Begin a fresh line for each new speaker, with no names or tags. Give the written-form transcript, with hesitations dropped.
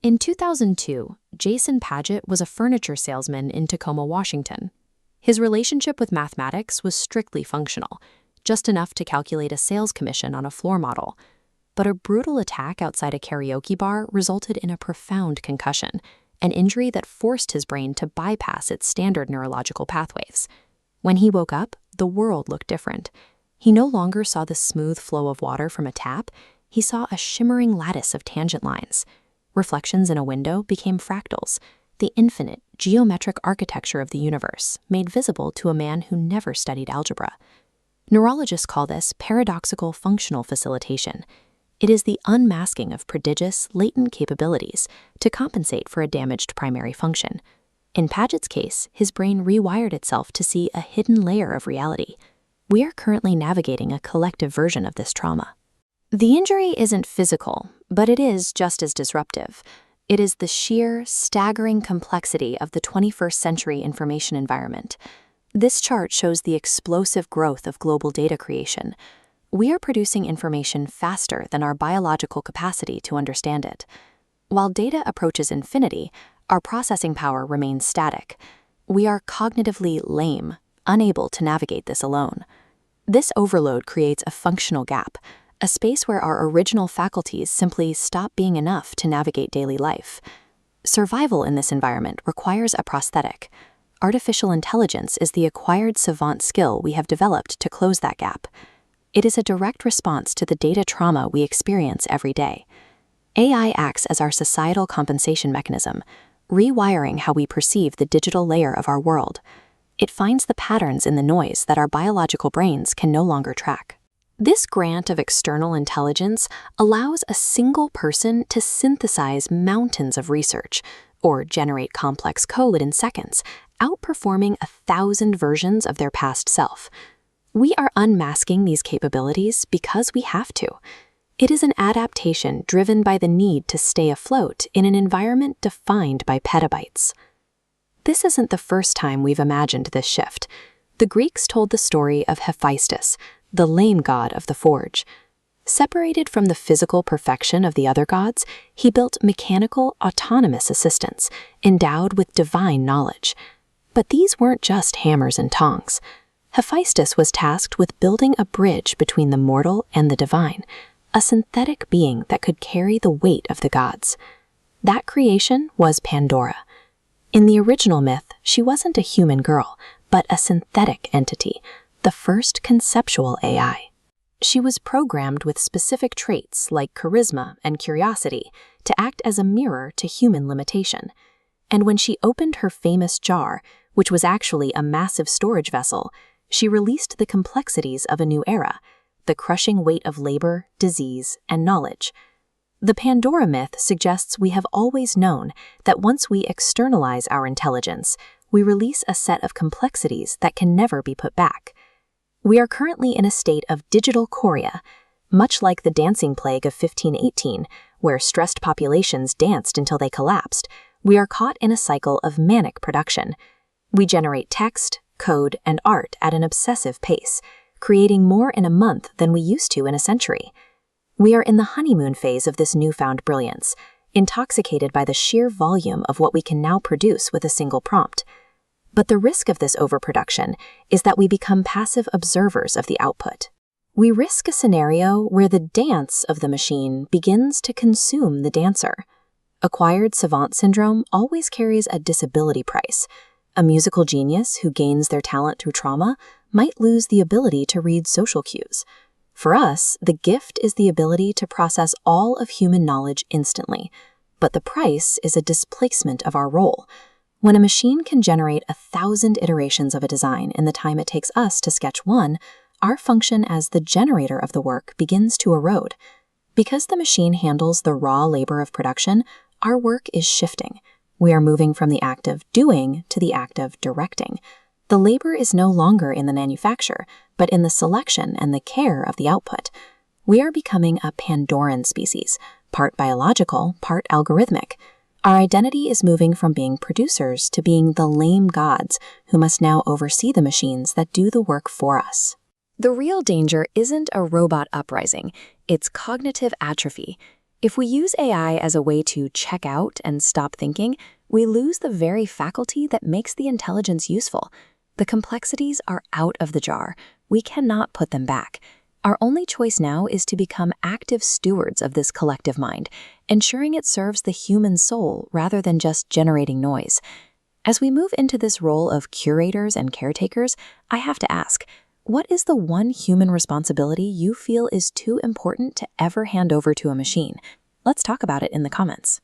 In 2002, Jason Paget was a furniture salesman in Tacoma, Washington. His relationship with mathematics was strictly functional, just enough to calculate a sales commission on a floor model. But a brutal attack outside a karaoke bar resulted in a profound concussion, an injury that forced his brain to bypass its standard neurological pathways. When he woke up, the world looked different. He no longer saw the smooth flow of water from a tap, he saw a shimmering lattice of tangent lines. Reflections in a window became fractals, the infinite, geometric architecture of the universe, made visible to a man who never studied algebra. Neurologists call this paradoxical functional facilitation. It is the unmasking of prodigious, latent capabilities to compensate for a damaged primary function. In Paget's case, his brain rewired itself to see a hidden layer of reality. We are currently navigating a collective version of this trauma. The injury isn't physical, but it is just as disruptive. It is the sheer, staggering complexity of the 21st century information environment. This chart shows the explosive growth of global data creation. We are producing information faster than our biological capacity to understand it. While data approaches infinity, our processing power remains static. We are cognitively lame, unable to navigate this alone. This overload creates a functional gap, a space where our original faculties simply stop being enough to navigate daily life. Survival in this environment requires a prosthetic. Artificial intelligence is the acquired savant skill we have developed to close that gap. It is a direct response to the data trauma we experience every day. AI acts as our societal compensation mechanism, rewiring how we perceive the digital layer of our world. It finds the patterns in the noise that our biological brains can no longer track. This grant of external intelligence allows a single person to synthesize mountains of research or generate complex code in seconds, outperforming 1,000 versions of their past self. We are unmasking these capabilities because we have to. It is an adaptation driven by the need to stay afloat in an environment defined by petabytes. This isn't the first time we've imagined this shift. The Greeks told the story of Hephaestus, the lame god of the forge. Separated from the physical perfection of the other gods, he built mechanical, autonomous assistants, endowed with divine knowledge. But these weren't just hammers and tongs. Hephaestus was tasked with building a bridge between the mortal and the divine, a synthetic being that could carry the weight of the gods. That creation was Pandora. In the original myth, she wasn't a human girl, but a synthetic entity, the first conceptual AI. She was programmed with specific traits like charisma and curiosity to act as a mirror to human limitation. And when she opened her famous jar, which was actually a massive storage vessel, she released the complexities of a new era, the crushing weight of labor, disease, and knowledge. The Pandora myth suggests we have always known that once we externalize our intelligence, we release a set of complexities that can never be put back. We are currently in a state of digital chorea, much like the dancing plague of 1518, where stressed populations danced until they collapsed. We are caught in a cycle of manic production. We generate text, code, and art at an obsessive pace, creating more in a month than we used to in a century. We are in the honeymoon phase of this newfound brilliance, intoxicated by the sheer volume of what we can now produce with a single prompt. But the risk of this overproduction is that we become passive observers of the output. We risk a scenario where the dance of the machine begins to consume the dancer. Acquired savant syndrome always carries a disability price. A musical genius who gains their talent through trauma might lose the ability to read social cues. For us, the gift is the ability to process all of human knowledge instantly, but the price is a displacement of our role. When a machine can generate 1,000 iterations of a design in the time it takes us to sketch one, our function as the generator of the work begins to erode. Because the machine handles the raw labor of production, our work is shifting. We are moving from the act of doing to the act of directing. The labor is no longer in the manufacture, but in the selection and the care of the output. We are becoming a Pandoran species, part biological, part algorithmic. Our identity is moving from being producers to being the lame gods who must now oversee the machines that do the work for us. The real danger isn't a robot uprising, it's cognitive atrophy. If we use AI as a way to check out and stop thinking, we lose the very faculty that makes the intelligence useful. The complexities are out of the jar. We cannot put them back. Our only choice now is to become active stewards of this collective mind, ensuring it serves the human soul rather than just generating noise. As we move into this role of curators and caretakers, I have to ask, what is the one human responsibility you feel is too important to ever hand over to a machine? Let's talk about it in the comments.